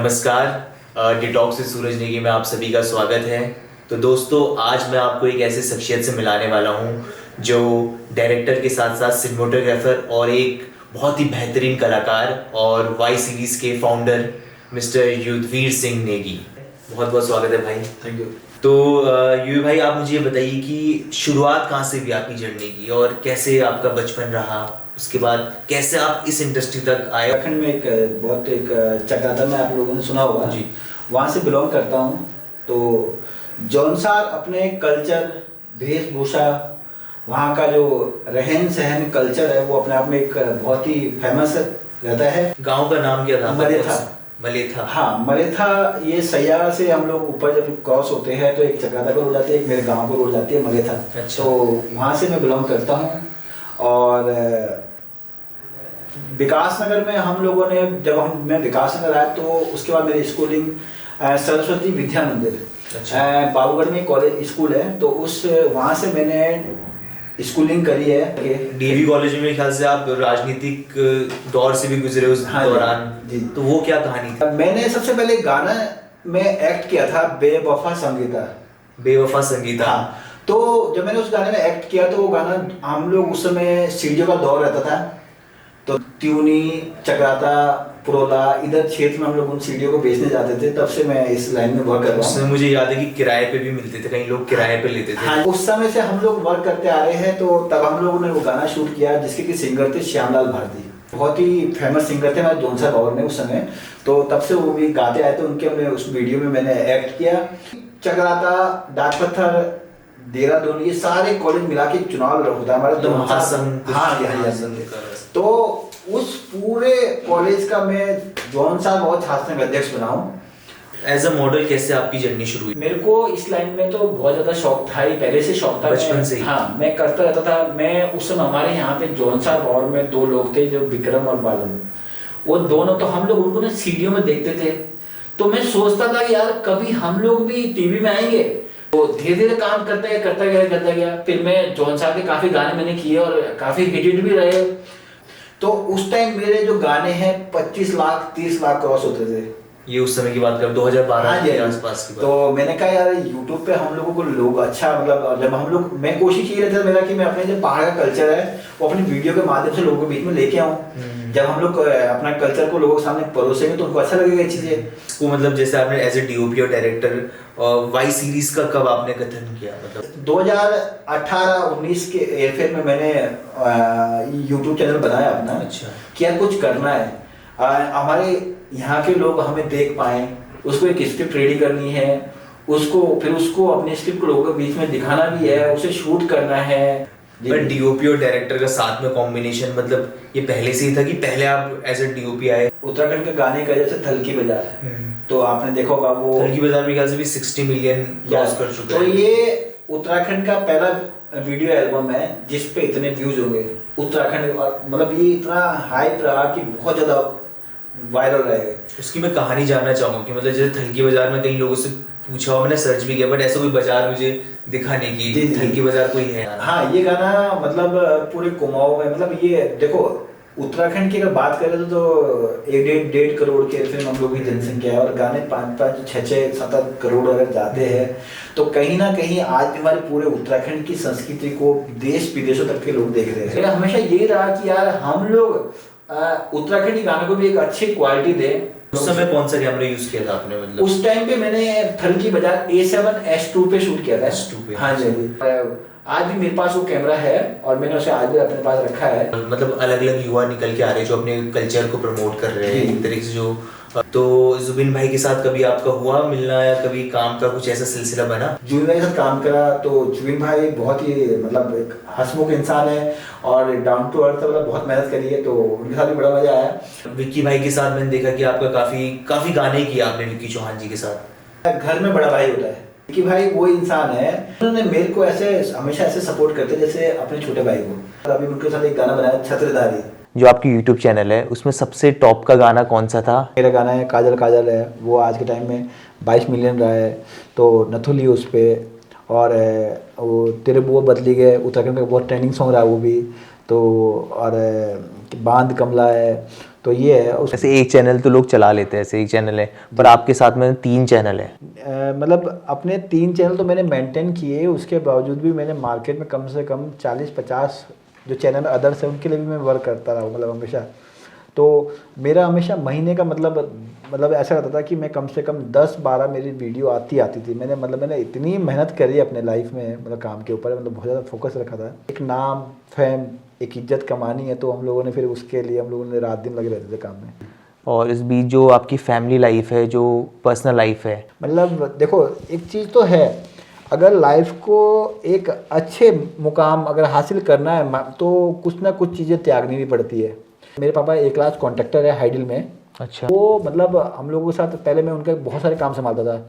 नमस्कार, डिटॉक्स से सूरज नेगी में आप सभी का स्वागत है। तो दोस्तों, आज मैं आपको एक ऐसे शख्सियत से मिलाने वाला हूं जो डायरेक्टर के साथ साथ सिनेमेटोग्राफर और एक बहुत ही बेहतरीन कलाकार और वाई सीरीज़ के फाउंडर मिस्टर युद्धवीर सिंह नेगी। बहुत बहुत स्वागत है भाई। Thank you. तो युवी भाई, आप मुझे ये बताइए कि शुरुआत कहाँ से हुई आपकी जर्नी की और कैसे आपका बचपन रहा, उसके बाद कैसे आप इस इंडस्ट्री तक आए। उत्तराखंड में एक चक्राता में आप लोगों ने सुना होगा जी। वहाँ से बिलोंग करता हूँ। तो जौनसार अपने कल्चर, वेशभूषा, वहाँ का जो रहन सहन कल्चर है वो अपने आप में एक बहुत ही फेमस रहता है। गांव का नाम क्या था? मलेथा। मलेथा। हाँ, मलेथा। ये सैयारा से हम लोग ऊपर जब क्रॉस होते हैं तो एक चक्राता को रोड जाती है, एक मेरे गांव को रोड जाती है मलेथा। अच्छा। तो वहाँ से मैं बिलोंग करता हूँ। और विकास नगर में हम लोगों ने मैं विकास नगर आया तो उसके बाद मेरी स्कूलिंग सरस्वती विद्या मंदिर, बाबूगढ़ में कॉलेज स्कूल है, तो उस वहाँ से मैंने स्कूलिंग करी है। डीवी कॉलेज में मेरे ख्याल से आप राजनीतिक दौर से भी गुजरे उस दौरान। जी। तो वो क्या कहानी थी? मैंने सबसे पहले गाना में एक्ट किया था, बेवफा संगीता। बेवफा संगीता। हाँ, तो जब मैंने उस गाने में एक्ट किया तो वो गाना, हम लोग उस समय सीढ़ियों का दौर रहता था, तो त्यूनी, चक्राता, पुरोला, इधर क्षेत्र में हम लोग उन सीढ़ियों को बेचने जाते थे। तब से मैं इस लाइन में वर्क कर रहा हूँ। उसमें मुझे याद है कि किराए पे भी मिलते थे, कई लोग किराए पे लेते थे। हाँ, उस समय से हम लोग वर्क करते आ रहे हैं। तो तब हम लोगों ने वो गाना शूट किया जिसके कि सिंगर थे श्यामलाल भारती, बहुत ही फेमस सिंगर थे हमारे जौनसार बावर में उस समय। तो तब से वो भी गाते आए थे, उनके उस वीडियो में मैंने एक्ट किया। चक्राता, डाक पत्थर, देहरादून, ये सारे कॉलेज मिला के चुनाव होता है हमारा तो उस पूरे कॉलेज का मैं जौनसार बावर छात्र संघ अध्यक्ष बना हूँ। एज अ मॉडल कैसे आपकी जर्नी शुरू हुई? मेरे को इस लाइन में तो बहुत ज्यादा शौक था ही, पहले से शौक था, बचपन से ही। हाँ, मैं करता रहता था। मैं उस समय हमारे यहाँ पे जौनसार बावर में दो लोग थे, जो विक्रम और बालम, वो दोनों, तो हम लोग उनको ना सीढ़ियों में देखते थे। तो मैं सोचता था कि यार कभी हम लोग भी टीवी में आएंगे। तो धीरे धीरे काम करता गया। फिर मैं जौनसार के काफी गाने मैंने किए और काफी हिट भी रहे। तो उस टाइम मेरे जो गाने हैं 25 लाख 30 लाख क्रॉस होते थे। ये उस समय की बात कर 2012 के आसपास की बात। तो मैंने कहा यार YouTube पे हम लोगों को लोग अच्छा, मतलब जब हम लोग, मैं कोशिश ये रहता था मेरा कि मैं अपने जो पहाड़ का कल्चर है वो अपनी वीडियो के माध्यम से लोगों के बीच में लेके आऊँ। जब हम लोग अपना कल्चर को लोगों के सामने परोसेंगे तो उनको अच्छा लगेगा ये चीजें। वो मतलब जैसे आपने एज ए डीओपी और डायरेक्टर वाई सीरीज का कब आपने कथन किया? मतलब 2018-19 के एयरफेयर में मैंने YouTube चैनल बनाया अपना। अच्छा। क्या कुछ करना है, हमारे यहाँ के लोग हमें देख पाए, उसको एक स्क्रिप्ट रेडी करनी है, उसको अपने स्क्रिप्ट को लोगों के बीच में दिखाना भी है, उसे शूट करना है। पर डीओपी और डायरेक्टर का साथ में कॉम्बिनेशन, मतलब ये पहले से ही था कि पहले आप एज ए डीओपी आए? उत्तराखंड के गाने का जैसे थलकी बाजार, तो आपने देखा होगा, वो थलकी बाजार में ख्याल से भी 60 मिलियन क्रॉस कर चुका है। है। तो ये उत्तराखंड का पहला वीडियो एल्बम है जिस पे इतने व्यूज होंगे उत्तराखंड, मतलब ये इतना हाइप रहा कि बहुत ज्यादा वायरल रहेगा। उसकी मैं कहानी जानना चाहूँगा कि मतलब जैसे थलकी बाजार में कई लोगों से पूछा हो, मैंने सर्च भी किया, बट ऐसा कोई बाजार मुझे दिखा नहीं कि थलकी बाजार कोई है। हाँ, ये गाना मतलब पूरे कुमाऊं में, मतलब ये देखो, उत्तराखंड की अगर बात करें तो 1.5 करोड़ के फिर हम लोग की जनसंख्या है, और गाने 5-5, 6-6, 7 करोड़ अगर जाते हैं तो कहीं ना कहीं आज भी हमारे पूरे उत्तराखंड की संस्कृति को देश विदेशों तक के लोग देख रहे हैं। मेरा हमेशा यही रहा कि यार हम लोग उत्तराखंडी गानों को भी एक अच्छी क्वालिटी दे। उस समय कौन सा कैमरा यूज किया था आपने? मतलब उस टाइम पे मैंने थलकी बाजार A7S2 पे शूट किया था। S2 पे? हाँ जी। आज भी मेरे पास वो कैमरा है और मैंने उसे आज भी अपने पास रखा है। मतलब अलग अलग युवा निकल के आ रहे हैं जो अपने कल्चर को प्रमोट कर रहे हैं एक तरीके से। जो तो जुबिन भाई के साथ कभी आपका हुआ मिलना या कभी काम का कुछ ऐसा सिलसिला बना? जुबिन भाई के साथ काम करा तो जुबिन भाई बहुत ही मतलब एक हंसमुख इंसान है और डाउन टू अर्थ, मतलब बहुत मेहनत करी है, तो उनके साथ भी बड़ा मजा आया। विक्की भाई के साथ मैंने देखा कि आपका काफी गाने किए आपने विक्की चौहान जी के साथ। घर में बड़ा भाई होता है विक्की भाई, वो इंसान है, उन्होंने मेरे को ऐसे हमेशा ऐसे सपोर्ट करते जैसे अपने छोटे भाई को। अभी उनके साथ एक गाना बनाया छत्रधारी, जो आपकी यूट्यूब चैनल है उसमें सबसे टॉप का गाना कौन सा था? मेरा गाना है काजल काजल है, वो आज के टाइम में 22 मिलियन रहा है। तो नथुली उस पर, और वो तेरे बुआ बदली गए, उत्तराखंड का बहुत ट्रेंडिंग सॉन्ग रहा वो भी। तो और बांध कमला है। तो ये है ऐसे एक चैनल तो लोग चला लेते हैं, ऐसे एक चैनल है, पर आपके साथ में 3 चैनल है। मतलब अपने 3 चैनल तो मैंने मेंटेन किए, उसके बावजूद भी मैंने मार्केट में कम से कम 40-50 जो चैनल अदर्स है उनके लिए भी मैं वर्क करता रहा हूँ, मतलब हमेशा। तो मेरा हमेशा महीने का मतलब ऐसा रहता था कि मैं कम से कम 10-12 मेरी वीडियो आती थी। मैंने इतनी मेहनत करी अपने लाइफ में, मतलब काम के ऊपर, मतलब बहुत ज़्यादा फोकस रखा था। एक नाम, फेम, एक इज्जत कमानी है, तो हम लोगों ने फिर उसके लिए हम लोगों ने रात दिन लगे रहते थे काम में। और इस बीच जो आपकी फैमिली लाइफ है, जो पर्सनल लाइफ है, मतलब देखो, एक चीज़ तो है, अगर लाइफ को एक अच्छे मुकाम अगर हासिल करना है तो कुछ ना कुछ चीज़ें त्यागनी भी पड़ती है। मेरे पापा एक क्लास कॉन्ट्रैक्टर है हाइडिल में। अच्छा। वो मतलब हम लोगों के साथ पहले मैं उनके बहुत सारे काम संभालता था।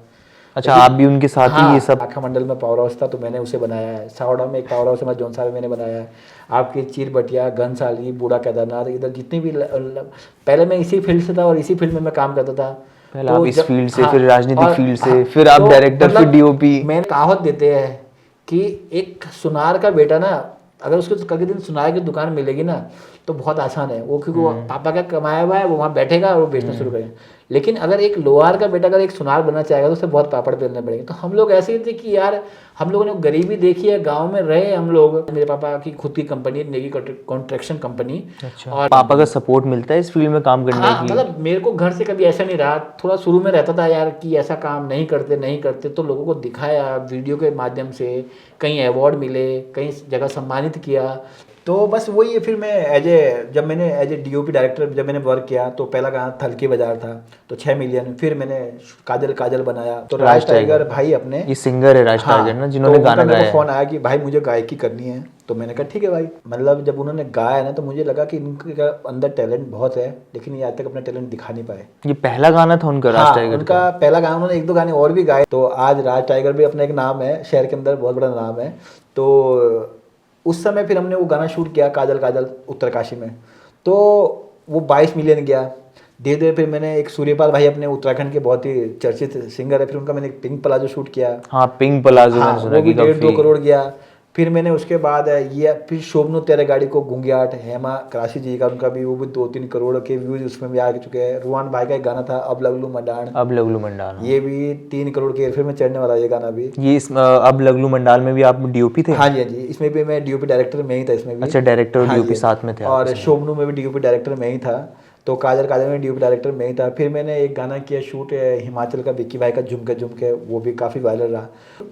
अच्छा, आप भी उनके साथ ही ये सब। आखा मंडल में पावर हाउस था तो मैंने उसे बनाया है। सावड़ा में एक पावर हाउस है, जौनसा में मैंने बनाया है। आपकी चीर बटिया, घनसाली, बूढ़ा केदारनाथ, इधर जितनी भी पहले मैं इसी फील्ड से था और इसी फील्ड में मैं काम करता था। पहले आप इस फील्ड से, फिर राजनीतिक फील्ड से, हाँ, फिर आप तो डायरेक्टर, फिर मतलब डीओपी। मैंने कहावत देते हैं कि एक सुनार का बेटा ना, अगर उसको कल के दिन सुनार की दुकान मिलेगी ना तो बहुत आसान है वो, क्योंकि वो पापा का कमाया हुआ है, वो वहाँ बैठेगा और वो बेचना शुरू करेगा। लेकिन अगर एक लोहार का बेटा अगर एक सुनार बनना चाहेगा तो उसे बहुत पापड़ बेलने पड़ेंगे। तो हम लोग ऐसे ही थे कि यार हम लोगों ने गरीबी देखी है, गांव में रहे हम लोग। मेरे पापा की खुद की कंपनी है, नेगी कॉन्ट्रैक्शन कंपनी। अच्छा। और पापा का सपोर्ट मिलता है इस फील्ड में काम करने हाँ, की? मतलब मेरे को घर से कभी ऐसा नहीं रहा। थोड़ा शुरू में रहता था यार कि ऐसा काम नहीं करते, तो लोगों को दिखाया वीडियो के माध्यम से, कहीं अवार्ड मिले, कहीं जगह सम्मानित किया। तो बस वही है। फिर मैं जब मैंने एज ए डीओपी डायरेक्टर जब मैंने वर्क किया तो पहला गाना थलकी बाजार था, तो 6 मिलियन। फिर मैंने काजल बनाया, तो राज टाइगर भाई अपने, ये सिंगर है राज हाँ, टाइगर ना, जिन्होंने तो गाना मेरे गाया को है। फोन आया कि भाई मुझे गायकी करनी है। तो मैंने कहा ठीक है भाई। मतलब जब उन्होंने गाया ना तो मुझे लगा कि इनके अंदर टैलेंट बहुत है, लेकिन ये आज तक अपना टैलेंट दिखा नहीं पाए। ये पहला गाना था उनका, राज हाँ, टाइगर उनका का? पहला गाना। उन्होंने 1-2 गाने और भी गाए। तो आज राज टाइगर भी अपना एक नाम है, शहर के अंदर बहुत बड़ा नाम है। तो उस समय फिर हमने वो गाना शूट किया, काजल उत्तरकाशी में। तो वो 22 मिलियन गया। धीरे धीरे फिर मैंने एक सूर्यपाल भाई अपने उत्तराखंड के बहुत ही चर्चित सिंगर है, फिर उनका मैंने एक पिंक प्लाजो शूट किया। हाँ, पिंक प्लाजो हाँ, मैंने सुना वो भी कि 1.5-2 काफी। करोड़ गया। फिर मैंने उसके बाद ये फिर शोभनु तेरे गाड़ी को गुंगियाट, हेमा कराशी जी का, उनका भी वो भी 2-3 करोड़ के व्यूज उसमें भी आ चुके हैं। रुआन भाई का एक गाना था अब लगलू मंडान, अब लगलू मंडाल। ये भी 3 करोड़ के एयरफेयर में चढ़ने वाला है ये गाना भी। ये अब लगलू मंडाल में भी आप डीओपी थे? हाँ जी, हाँ जी, इसमें भी मैं डीओपी डायरेक्टर में ही था इसमें भी। अच्छा, डायरेक्टर और हाँ डीओपी जी, साथ में थे आप और इसमें। शोभनु में भी डीओपी डायरेक्टर में ही था। तो काजल में डीओपी डायरेक्टर में ही था। फिर मैंने एक गाना किया शूट हिमाचल का, विक्की भाई का झुमके झुमके, वो भी काफ़ी वायरल रहा।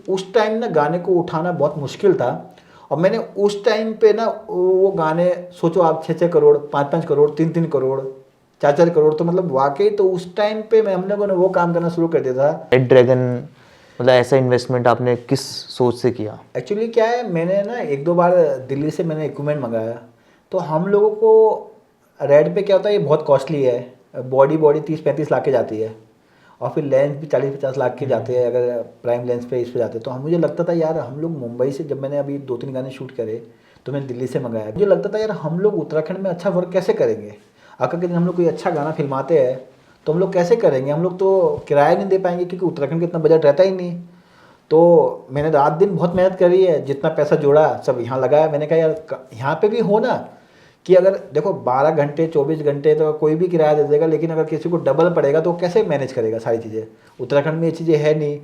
उस टाइम ना गाने को उठाना बहुत मुश्किल था। और मैंने उस टाइम पे ना वो गाने, सोचो आप, 6-6 करोड़, 5-5 करोड़, 3-3 करोड़, 4-4 करोड़, तो मतलब वाकई तो उस टाइम पे हम लोगों ने वो काम करना शुरू कर दिया था। रेड ड्रैगन, मतलब ऐसा इन्वेस्टमेंट आपने किस सोच से किया? एक्चुअली क्या है, मैंने ना 1-2 बार दिल्ली से मैंने इक्विपमेंट मंगाया। तो हम लोगों को रेड पे क्या होता है, ये बहुत कॉस्टली है। बॉडी 30-35 लाख के जाती है, और फिर लेंस भी 40-50 लाख के जाते हैं अगर प्राइम लेंस पे इस पे जाते हैं। तो मुझे लगता था यार हम लोग मुंबई से, जब मैंने अभी 2-3 गाने शूट करे तो मैंने दिल्ली से मंगाया, मुझे लगता था यार हम लोग उत्तराखंड में अच्छा वर्क कैसे करेंगे। अगर के दिन हम लोग कोई अच्छा गाना फिल्माते हैं तो हम लोग कैसे करेंगे, हम लोग तो किराया नहीं दे पाएंगे क्योंकि उत्तराखंड का इतना बजट रहता ही नहीं। तो मैंने रात दिन बहुत मेहनत करी है, जितना पैसा जोड़ा सब यहाँ लगाया। मैंने कहा यार यहाँ पे भी हो ना, कि अगर देखो 12 घंटे 24 घंटे तो कोई भी किराया दे देगा, लेकिन अगर किसी को डबल पड़ेगा तो कैसे मैनेज करेगा सारी चीज़ें। उत्तराखंड में ये चीज़ें है नहीं।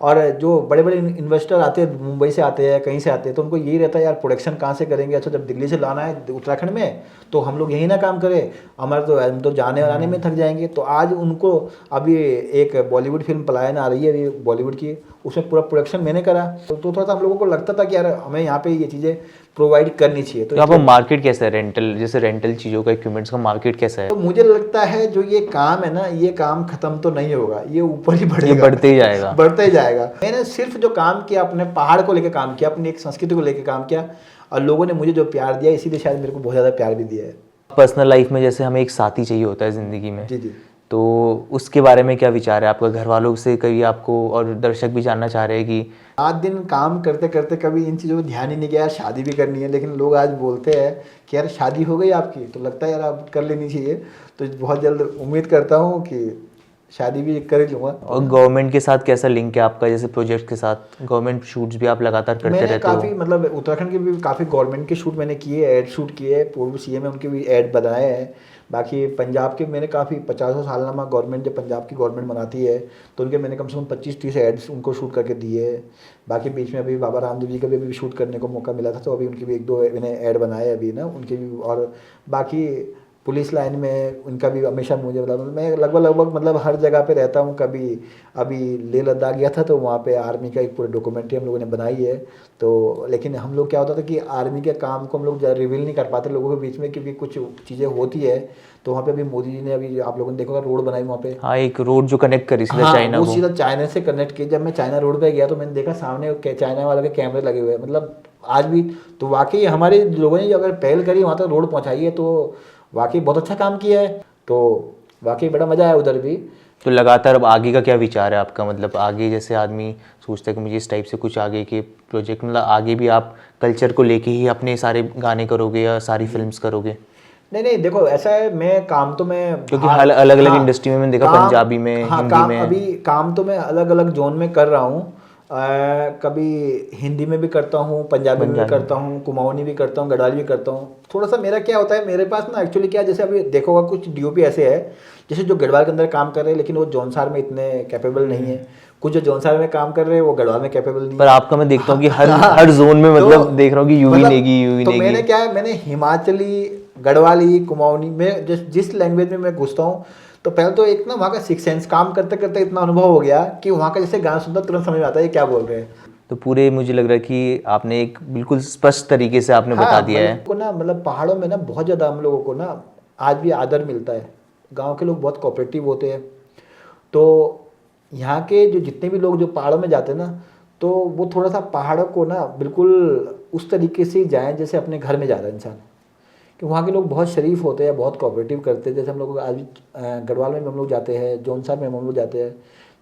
और जो बड़े बड़े इन्वेस्टर आते हैं, मुंबई से आते हैं, कहीं से आते हैं, तो उनको यही रहता है यार प्रोडक्शन कहाँ से करेंगे। अच्छा, जब दिल्ली से लाना है उत्तराखंड में तो हम लोग यही ना काम करें, हमारे तो हम तो जाने और आने में थक जाएंगे। तो आज उनको अभी एक बॉलीवुड फिल्म पलायन आ रही है अभी बॉलीवुड की, उसमें पूरा प्रोडक्शन मैंने करा। तो थोड़ा सा हम लोगों को लगता था कि यार हमें यहाँ पे ये चीज़ें प्रोवाइड करनी चाहिए। तो यहाँ पर मार्केट कैसा है रेंटल, जैसे रेंटल चीज़ों का, इक्विपमेंट्स का मार्केट कैसा है? तो मुझे लगता है जो ये काम है ना, ये काम खत्म तो नहीं होगा, ये ऊपर ही बढ़ेगा, ये बढ़ते ही जाएगा। बढ़ते ही जाएगा। मैंने सिर्फ जो काम किया अपने पहाड़ को लेकर काम किया, अपनी एक संस्कृति को लेकर काम किया, और लोगों ने मुझे जो प्यार दिया, इसीलिए शायद मेरे को बहुत ज़्यादा प्यार भी दिया है। पर्सनल लाइफ में जैसे हमें एक साथी चाहिए होता है ज़िंदगी में, जी जी। तो उसके बारे में क्या विचार है आपका? घर वालों से कभी आपको, और दर्शक भी जानना चाह रहे हैं कि रात दिन काम करते करते कभी इन चीज़ों को ध्यान ही नहीं किया, यार शादी भी करनी है। लेकिन लोग आज बोलते हैं कि यार शादी हो गई आपकी, तो लगता है यार अब कर लेनी चाहिए। तो बहुत जल्द उम्मीद करता हूँ कि शादी भी कर ही लूँगा। और गवर्नमेंट के साथ कैसा लिंक है आपका, जैसे प्रोजेक्ट के साथ? गवर्नमेंट शूट्स भी आप लगातार करते मैंने रहते हो? काफ़ी मतलब उत्तराखंड के भी काफ़ी गवर्नमेंट के शूट मैंने किए, ऐड शूट किए, पूर्व सीएम है उनके भी ऐड बनाए हैं। बाकी पंजाब के मैंने काफ़ी 50 सालनामा गवर्नमेंट जब पंजाब की गवर्नमेंट बनाती है तो उनके मैंने कम से कम 25-30 एड्स उनको शूट करके दिए है। बाकी बीच में अभी बाबा रामदेव जी का भी शूट करने को मौका मिला था, तो अभी उनकी भी 1-2 मैंने ऐड बनाए अभी ना उनके भी। और बाकी पुलिस लाइन में उनका भी हमेशा मुझे मतलब मैं लगभग मतलब हर जगह पे रहता हूँ। कभी अभी लेह लद्दाख गया था तो वहाँ पे आर्मी का एक पूरी डॉक्यूमेंट्री हम लोगों ने बनाई है। तो लेकिन हम लोग क्या होता था कि आर्मी के काम को हम लोग रिवील नहीं कर पाते लोगों के बीच में, क्योंकि कुछ चीज़ें होती है। तो वहाँ पे अभी मोदी जी ने अभी आप लोगों ने देखा रोड बनाई वहाँ पे। हाँ, एक रोड जो कनेक्ट करी सीधा चाइना वो को। सीधा चाइना से कनेक्ट की। जब मैं चाइना रोड पे गया तो मैंने देखा सामने चाइना वाले के कैमरे लगे हुए हैं, मतलब आज भी। तो वाकई हमारे लोगों ने अगर पहल करी वहाँ तक रोड पहुँचाई है तो वाकई बहुत अच्छा काम किया है। तो वाकई बड़ा मज़ा आया उधर भी। तो लगातार अब आगे का क्या विचार है आपका? मतलब आगे जैसे आदमी सोचता है कि मुझे इस टाइप से कुछ आगे के प्रोजेक्ट, मतलब आगे भी आप कल्चर को लेके ही अपने सारे गाने करोगे या सारी फिल्म्स करोगे? नहीं देखो ऐसा है, मैं काम तो मैं क्योंकि अलग अलग इंडस्ट्री में मैंने देखा, पंजाबी में, हिंदी काम में। अभी काम तो मैं अलग अलग जोन में कर रहा हूँ। कभी हिंदी में भी करता हूँ, पंजाबी में भी करता हूँ, कुमाऊनी भी करता हूँ, गढ़वाली भी करता हूँ। थोड़ा सा मेरा क्या होता है, मेरे पास ना एक्चुअली क्या, जैसे अभी देखोगा कुछ डीओपी ऐसे है जैसे जो गढ़वाल के अंदर काम कर रहे हैं लेकिन वो जौनसार में इतने कैपेबल नहीं है। कुछ जो जौनसार में काम कर रहे हैं वो गढ़वाल में कैपेबल नहीं पर है। आपका मैं देखता हूँ कि हर जोन में मतलब देख रहा हूँ कि यूवी मतलब नेगी, यूवी तो नेगी। मैंने क्या है, मैंने हिमाचली, गढ़वाली, कुमाऊनी में जिस लैंग्वेज में मैं घुसता हूँ तो पहले तो एक ना वहाँ का सिक्स सेंस काम करते करते इतना अनुभव हो गया कि वहाँ का जैसे गाना सुनता तुरंत समझ में आता है ये क्या बोल रहे हैं। तो पूरे मुझे लग रहा है कि आपने एक बिल्कुल स्पष्ट तरीके से आपने बता दिया है। को ना मतलब पहाड़ों में ना बहुत ज़्यादा हम लोगों को ना आज भी आदर मिलता है। गांव के लोग बहुत कोऑपरेटिव होते हैं। तो यहाँ के जो जितने भी लोग जो पहाड़ों में जाते हैं ना, तो वो थोड़ा सा पहाड़ों को ना बिल्कुल उस तरीके से जाएं जैसे अपने घर में जा रहा है इंसान। कि वहाँ के लोग बहुत शरीफ होते हैं, बहुत कोऑपरेटिव करते हैं। जैसे हम लोग आज गढ़वाल में हम लोग जाते हैं, जौनसार में हम लोग जाते हैं,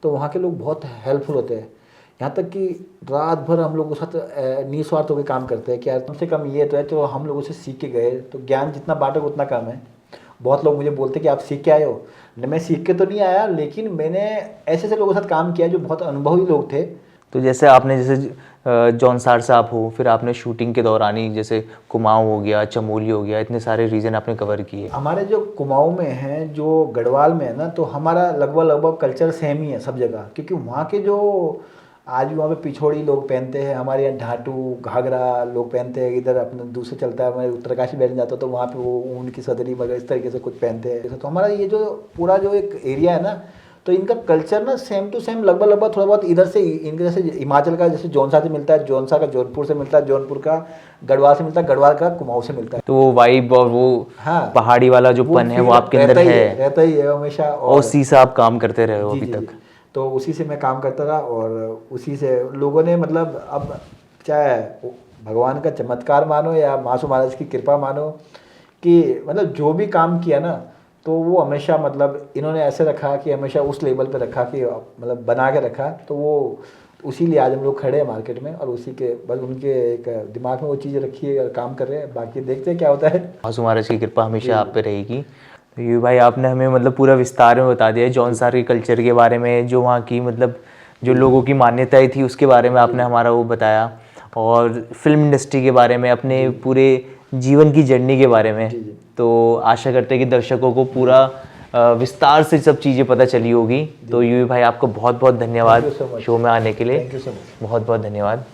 तो वहाँ के लोग बहुत हेल्पफुल होते हैं। यहाँ तक कि रात भर हम लोग के साथ निस्वार्थ होकर काम करते हैं कि यार कम से कम ये तो है, तो हम लोगों से सीख के गए। तो ज्ञान जितना बांटोगे उतना कम है। बहुत लोग मुझे बोलते हैं कि आप सीख के आए हो। मैं सीख के तो नहीं आया, लेकिन मैंने ऐसे ऐसे लोगों के साथ काम किया जो बहुत अनुभवी लोग थे। तो जैसे आपने जैसे जौनसार से आप हो, फिर आपने शूटिंग के दौरान ही जैसे कुमाऊं हो गया, चमोली हो गया, इतने सारे रीजन आपने कवर किए। हमारे जो कुमाऊं में हैं, जो गढ़वाल में है ना, तो हमारा लगभग कल्चर सेम ही है सब जगह। क्योंकि वहाँ के जो आज भी वहाँ पे पिछोड़ी लोग पहनते हैं, हमारे यहाँ ढाटू घाघरा लोग पहनते हैं। इधर अपने दूसरे चलता है, हमारे उत्तरकाशी बैठ जाता तो वहाँ पे वो ऊन की सदरी वगैरह इस तरीके से कुछ पहनते हैं। तो हमारा ये जो पूरा जो एक एरिया है ना, तो इनका कल्चर ना सेम टू सेम लगभग थोड़ा बहुत इधर से इनके जैसे हिमाचल का जैसे जौनसार से मिलता है, जौनसार का जौनपुर से मिलता है, जौनपुर का गढ़वाल से मिलता है, गढ़वाल का कुमाऊं से मिलता है। तो वो वाइब और वो पहाड़ी वाला जो पन है वो आपके अंदर रहता ही है हमेशा। और उसी से आप काम करते रहे हो अभी तक। तो उसी से मैं काम करता रहा और उसी से लोगों ने मतलब अब चाहे भगवान का चमत्कार मानो या मासू महाराज की कृपा मानो कि मतलब जो भी काम किया ना, तो वो हमेशा मतलब इन्होंने ऐसे रखा कि हमेशा उस लेवल पे रखा कि मतलब बना के रखा। तो वो उसी लिए आज हम लोग खड़े हैं मार्केट में और उसी के बस उनके एक दिमाग में वो चीज़ रखी है और काम कर रहे हैं। बाकी देखते हैं क्या होता है। मासू महाराज की कृपा हमेशा आप पे रहेगी। तो ये भाई आपने हमें मतलब पूरा विस्तार में बता दिया है जौनसार के कल्चर के बारे में, जो वहाँ की मतलब जो लोगों की मान्यताएं थी उसके बारे में आपने हमारा वो बताया, और फिल्म इंडस्ट्री के बारे में, अपने पूरे जीवन की जर्नी के बारे में। तो आशा करते हैं कि दर्शकों को पूरा विस्तार से सब चीज़ें पता चली होगी। तो यूवी भाई आपको बहुत बहुत धन्यवाद शो में आने के लिए। Thank you so much. बहुत बहुत धन्यवाद।